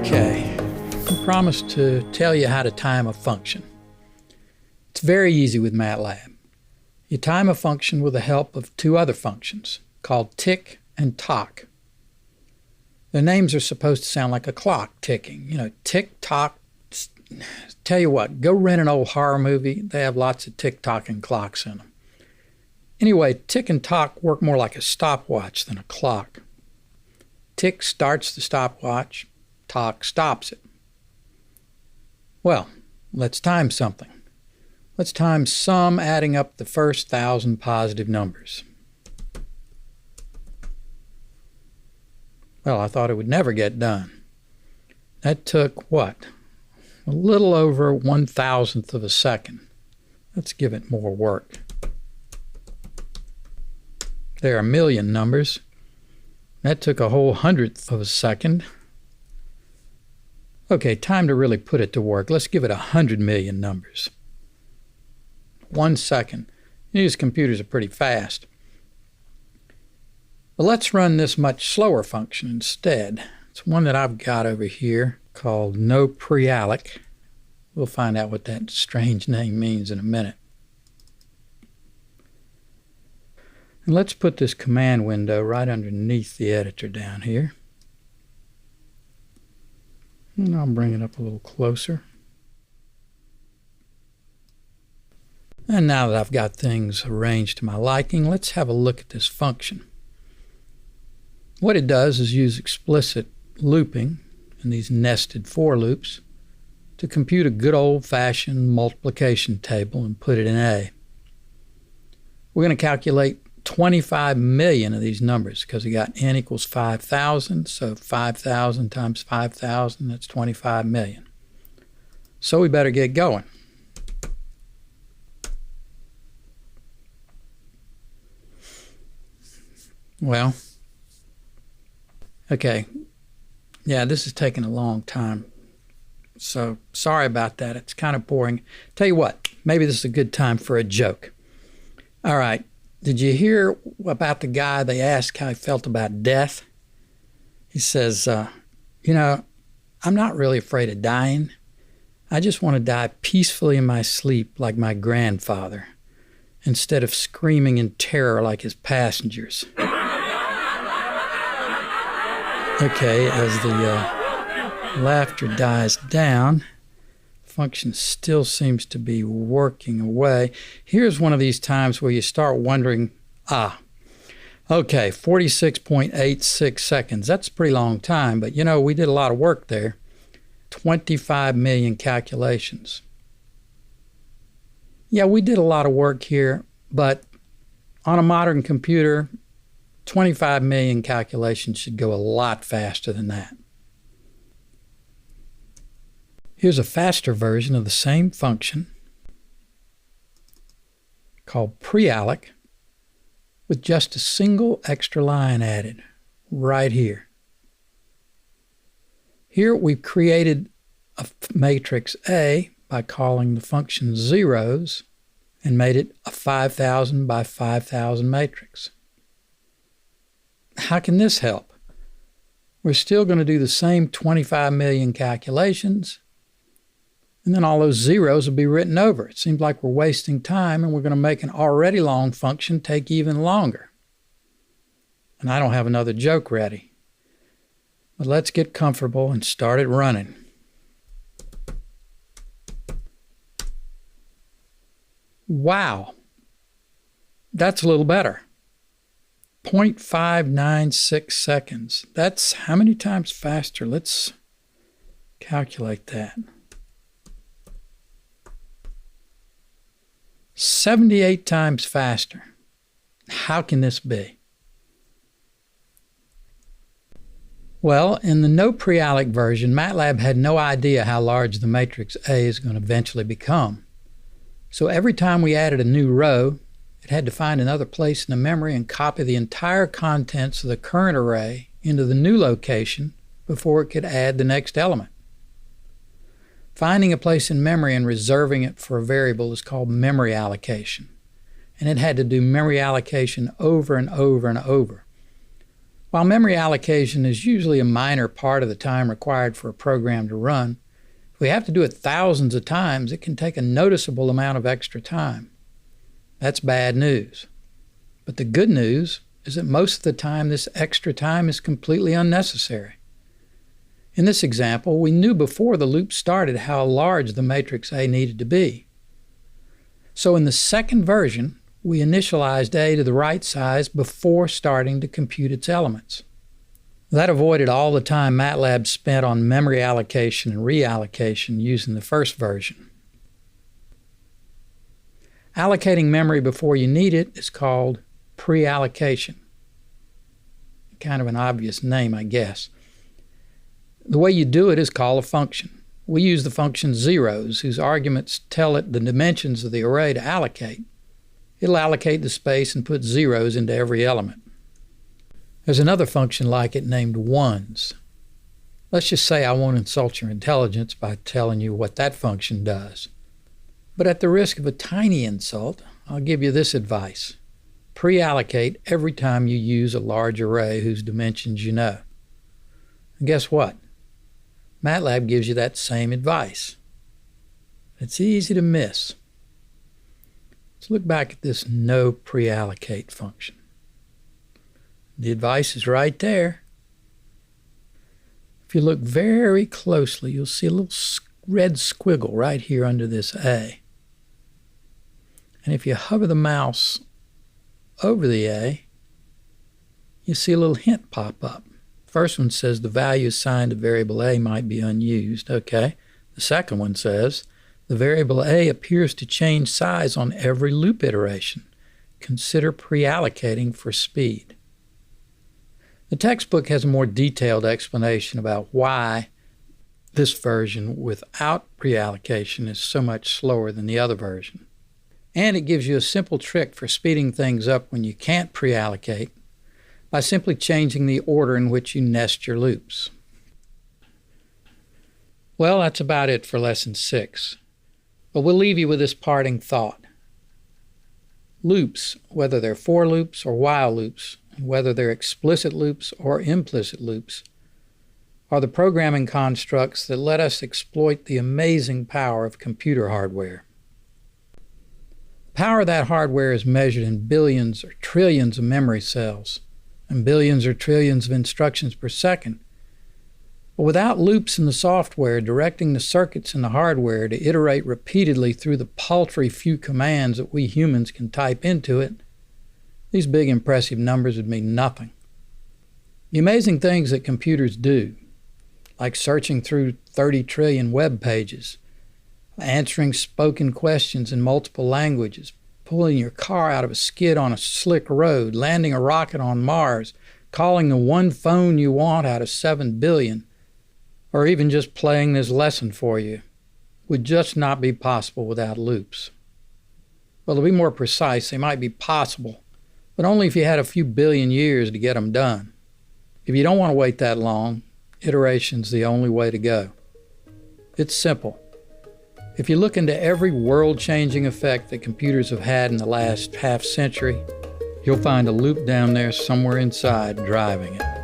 Okay, I promised to tell you how to time a function. It's very easy with MATLAB. You time a function with the help of two other functions called tick and tock. Their names are supposed to sound like a clock ticking. You know, tick tock. Tell you what, go rent an old horror movie. They have lots of tick-tocking clocks in them. Anyway, tick and tock work more like a stopwatch than a clock. Tick starts the stopwatch, tock stops it. Well, let's time something. Let's time sum adding up the first 1,000 positive numbers. Well, I thought it would never get done. That took what? A little over 1,000th of a second. Let's give it more work. There are a million numbers. That took a whole 100th of a second. Okay, time to really put it to work. Let's give it 100 million numbers. 1 second. These computers are pretty fast. But let's run this much slower function instead. It's one that I've got over here called no prealloc. We'll find out what that strange name means in a minute. And let's put this command window right underneath the editor down here. And I'll bring it up a little closer. And now that I've got things arranged to my liking, let's have a look at this function. What it does is use explicit looping and these nested for loops to compute a good old-fashioned multiplication table and put it in A. We're going to calculate 25 million of these numbers because we got n equals 5,000, so 5,000 times 5,000, that's 25 million. So we better get going. Well, okay, yeah, this is taking a long time, so sorry about that. It's kind of boring. Tell you what, maybe this is a good time for a joke. All right. Did you hear about the guy they asked how he felt about death? He says, you know, I'm not really afraid of dying. I just want to die peacefully in my sleep like my grandfather, instead of screaming in terror like his passengers. Okay, as the laughter dies down, function still seems to be working away. Here's one of these times where you start wondering, okay, 46.86 seconds. That's a pretty long time, but you know, we did a lot of work there. 25 million calculations. Yeah, we did a lot of work here, but on a modern computer, 25 million calculations should go a lot faster than that. Here's a faster version of the same function called prealloc with just a single extra line added right here. Here we've created a matrix A by calling the function zeros and made it a 5,000 by 5,000 matrix. How can this help? We're still going to do the same 25 million calculations, and then all those zeros will be written over. It seems like we're wasting time, and we're going to make an already long function take even longer. And I don't have another joke ready. But let's get comfortable and start it running. Wow, that's a little better. 0.596 seconds. That's how many times faster? Let's calculate that. 78 times faster. How can this be? Well, in the no prealloc version, MATLAB had no idea how large the matrix A is going to eventually become. So every time we added a new row, it had to find another place in the memory and copy the entire contents of the current array into the new location before it could add the next element. Finding a place in memory and reserving it for a variable is called memory allocation. And it had to do memory allocation over and over and over. While memory allocation is usually a minor part of the time required for a program to run, if we have to do it thousands of times, it can take a noticeable amount of extra time. That's bad news. But the good news is that most of the time this extra time is completely unnecessary. In this example, we knew before the loop started how large the matrix A needed to be. So in the second version, we initialized A to the right size before starting to compute its elements. That avoided all the time MATLAB spent on memory allocation and reallocation using the first version. Allocating memory before you need it is called preallocation. Kind of an obvious name, I guess. The way you do it is call a function. We use the function zeros, whose arguments tell it the dimensions of the array to allocate. It'll allocate the space and put zeros into every element. There's another function like it named ones. Let's just say I won't insult your intelligence by telling you what that function does. But at the risk of a tiny insult, I'll give you this advice. Preallocate every time you use a large array whose dimensions you know. And guess what? MATLAB gives you that same advice. It's easy to miss. Let's look back at this no preallocate function. The advice is right there. If you look very closely, you'll see a little red squiggle right here under this A. And if you hover the mouse over the A, you see a little hint pop up. First one says the value assigned to variable A might be unused. Okay. The second one says the variable A appears to change size on every loop iteration. Consider preallocating for speed. The textbook has a more detailed explanation about why this version without preallocation is so much slower than the other version. And it gives you a simple trick for speeding things up when you can't preallocate by simply changing the order in which you nest your loops. Well, that's about it for Lesson 6. But we'll leave you with this parting thought. Loops, whether they're for loops or while loops, and whether they're explicit loops or implicit loops, are the programming constructs that let us exploit the amazing power of computer hardware. The power of that hardware is measured in billions or trillions of memory cells and billions or trillions of instructions per second. But without loops in the software directing the circuits in the hardware to iterate repeatedly through the paltry few commands that we humans can type into it, these big impressive numbers would mean nothing. The amazing things that computers do, like searching through 30 trillion web pages, answering spoken questions in multiple languages, pulling your car out of a skid on a slick road, landing a rocket on Mars, calling the one phone you want out of 7 billion, or even just playing this lesson for you, would just not be possible without loops. Well, to be more precise, they might be possible, but only if you had a few billion years to get them done. If you don't want to wait that long, iteration's the only way to go. It's simple. If you look into every world-changing effect that computers have had in the last half century, you'll find a loop down there somewhere inside driving it.